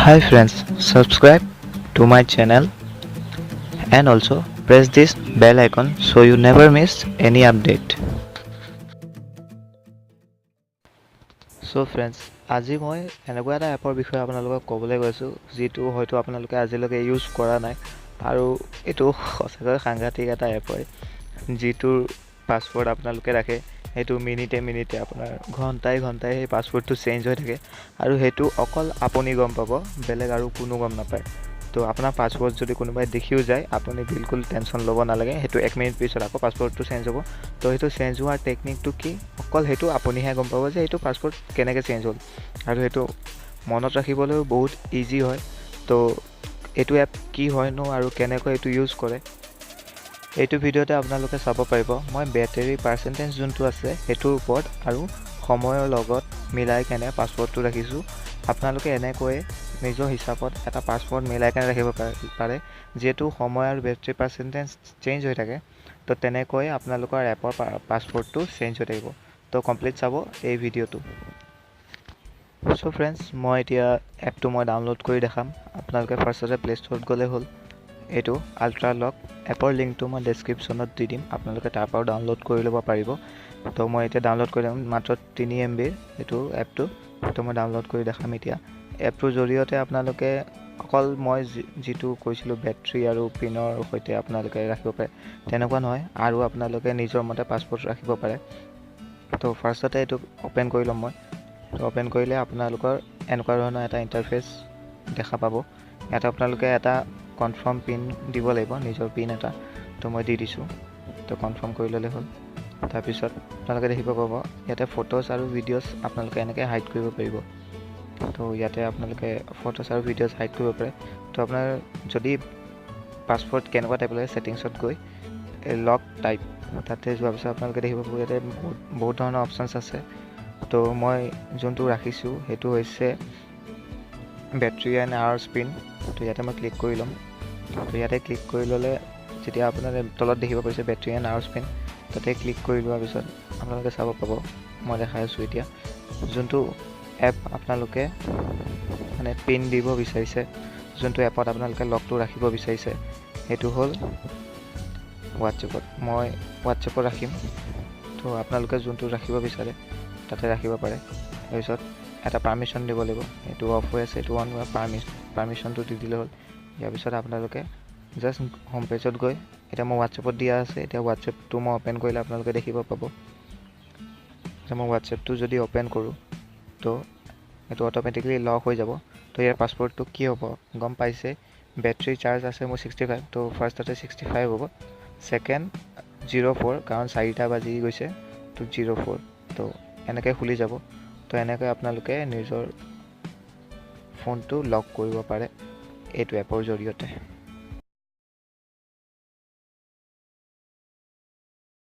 Hi friends, subscribe to my channel and also press this bell icon so you never miss any update. So friends, আজি মই এনেকুৱা এটা এপৰ বিষয়ে আপোনালোকক ক'বলৈ গৈছোঁ যিটো হয়তো আপোনালোকে আজিলৈকে ইউজ কৰা নাই আৰু এইটো সঁচাকৈ সাংঘাতিক এটা এপ হয় যিটোৰ পাছৱৰ্ড আপোনালোকে ৰাখে সেইটো মিনিটে আপোনাৰ ঘণ্টাই সেই পাছৱৰ্ডটো চেঞ্জ হৈ থাকে আৰু সেইটো অকল আপুনি গম পাব, বেলেগ আৰু কোনো গম নাপায়। তো আপোনাৰ পাছৱৰ্ড যদি কোনোবাই দেখিও যায় আপুনি বিলকুল টেনশ্যন ল'ব নালাগে, সেইটো 1 মিনিট পিছত আকৌ পাছৱৰ্ডটো চেঞ্জ হ'ব। তো সেইটো চেঞ্জ হোৱাৰ টেকনিকটো কি অকল সেইটো আপুনিহে গম পাব যে এইটো পাছৱৰ্ড কেনেকৈ চেঞ্জ হ'ল আৰু সেইটো মনত ৰাখিবলৈও বহুত ইজি হয়। তো এইটো এপ কি হয়নো আৰু কেনেকৈ এইটো ইউজ কৰে এইটো ভিডিঅ'তে আপোনালোকে চাব পাৰিব। মই বেটাৰী পাৰ্চেণ্টেজ যোনটো আছে সেইটোৰ ওপৰত আৰু সময়ৰ লগত মিলাই কেনে পাছৱৰ্ডটো ৰাখিছোঁ। আপোনালোকে এনেকৈ নিজৰ হিচাপত এটা পাছৱৰ্ড মিলাই কেনে ৰাখিব পাৰে যিহেতু সময় আৰু বেটাৰী পাৰ্চেণ্টেজ চেঞ্জ হৈ থাকে। তো তেনেকৈ আপোনালোকৰ এপৰ পাছৱৰ্ডটো চেঞ্জ হৈ থাকিব। তো কমপ্লিট চাব এই ভিডিঅ'টো। চ' ফ্ৰেণ্ডছ, মই এতিয়া এপটো ডাউনলোড কৰি দেখাম। আপোনালোকে ফাৰ্ষ্টতে প্লে ষ্ট'ৰত গ'লে হ'ল। এইটো আল্ট্ৰা লক এপৰ লিংকটো মই ডেছক্ৰিপশ্যনত দি দিম, আপোনালোকে তাৰ পৰাও ডাউনলোড কৰি ল'ব পাৰিব। তো মই এতিয়া ডাউনলোড কৰি দিম, মাত্ৰ 3 MB এইটো এপটো। তো মই ডাউনলোড কৰি দেখাম এতিয়া। এপটোৰ জৰিয়তে আপোনালোকে অকল মই যিটো কৈছিলোঁ বেটাৰী আৰু পিনৰ সৈতে আপোনালোকে ৰাখিব পাৰে তেনেকুৱা নহয়, আৰু আপোনালোকে নিজৰ মতে পাছৱৰ্ড ৰাখিব পাৰে। তো ফাৰ্ষ্টতে এইটো অ'পেন কৰি ল'ম মই। তো অ'পেন কৰিলে আপোনালোকৰ এনেকুৱা ধৰণৰ এটা ইণ্টাৰফেচ দেখা পাব। ইয়াত আপোনালোকে এটা কনফাৰ্ম পিন দিব লাগিব, নিজৰ পিন এটা। তো মই দি দিছোঁ। তো কনফাৰ্ম কৰি ল'লে হ'ল। তাৰপিছত আপোনালোকে দেখিব পাব ইয়াতে ফটোজ আৰু ভিডিঅ'জ আপোনালোকে এনেকৈ হাইড কৰিব পাৰিব। তো ইয়াতে আপোনালোকে ফটোজ আৰু ভিডিঅ'জ হাইড কৰিব পাৰে। তো আপোনাৰ যদি পাছৱৰ্ড কেনেকুৱা টাইপ লাগে ছেটিংছত গৈ লক টাইপ তাতে যোৱাৰ পিছত আপোনালোকে দেখিব পাব ইয়াতে বহুত ধৰণৰ অপশ্যনছ আছে। তো মই যোনটো ৰাখিছোঁ সেইটো হৈছে বেটাৰী এণ্ড আৱাৰ্ছ পিন। তো ইয়াতে মই ক্লিক কৰি ল'ম। তো ইয়াতে ক্লিক কৰি ল'লে যেতিয়া আপোনালোকে তলত দেখিব পাৰিছে বেটাৰী এণ্ড আৱাৰ্ছ পিন, তাতে ক্লিক কৰি লোৱাৰ পিছত আপোনালোকে চাব পাব মই দেখাই আছোঁ এতিয়া যোনটো এপ আপোনালোকে পিন দিব বিচাৰিছে, যোনটো এপত আপোনালোকে লগটো ৰাখিব বিচাৰিছে সেইটো হ'ল হোৱাটছএপত। মই হোৱাটছএপত ৰাখিম। তো আপোনালোকে যোনটো ৰাখিব বিচাৰে তাতে ৰাখিব পাৰে। তাৰপিছত এটা পাৰ্মিশ্যন দিব লাগিব, এইটো অফ হৈ আছে, এইটো অন হোৱা পাৰ্মিশ্যনটো দি দিলে হ'ল। ইয়াৰ পিছত আপোনালোকে জাষ্ট হোম পেজত গৈ এতিয়া মই হোৱাটছএপত দিয়া আছে, এতিয়া হোৱাটছএপটো মই অ'পেন কৰিলে আপোনালোকে দেখিব পাব। এতিয়া মই হোৱাটছএপটো যদি অ'পেন কৰোঁ তো এইটো অট'মেটিকলি লক হৈ যাব। তো ইয়াৰ পাছৱৰ্ডটো কি হ'ব গম পাইছে, বেটাৰী চাৰ্জ আছে মোৰ 65। তো ফাৰ্ষ্টতে 65 হ'ব, ছেকেণ্ড 04 কাৰণ 4টা বাজি গৈছে, তো 04। তো এনেকৈ খুলি যাব। তো এনেকৈ আপোনালোকে নিজৰ ফোনটো লক কৰিব পাৰে এইটো এপৰ জৰিয়তে।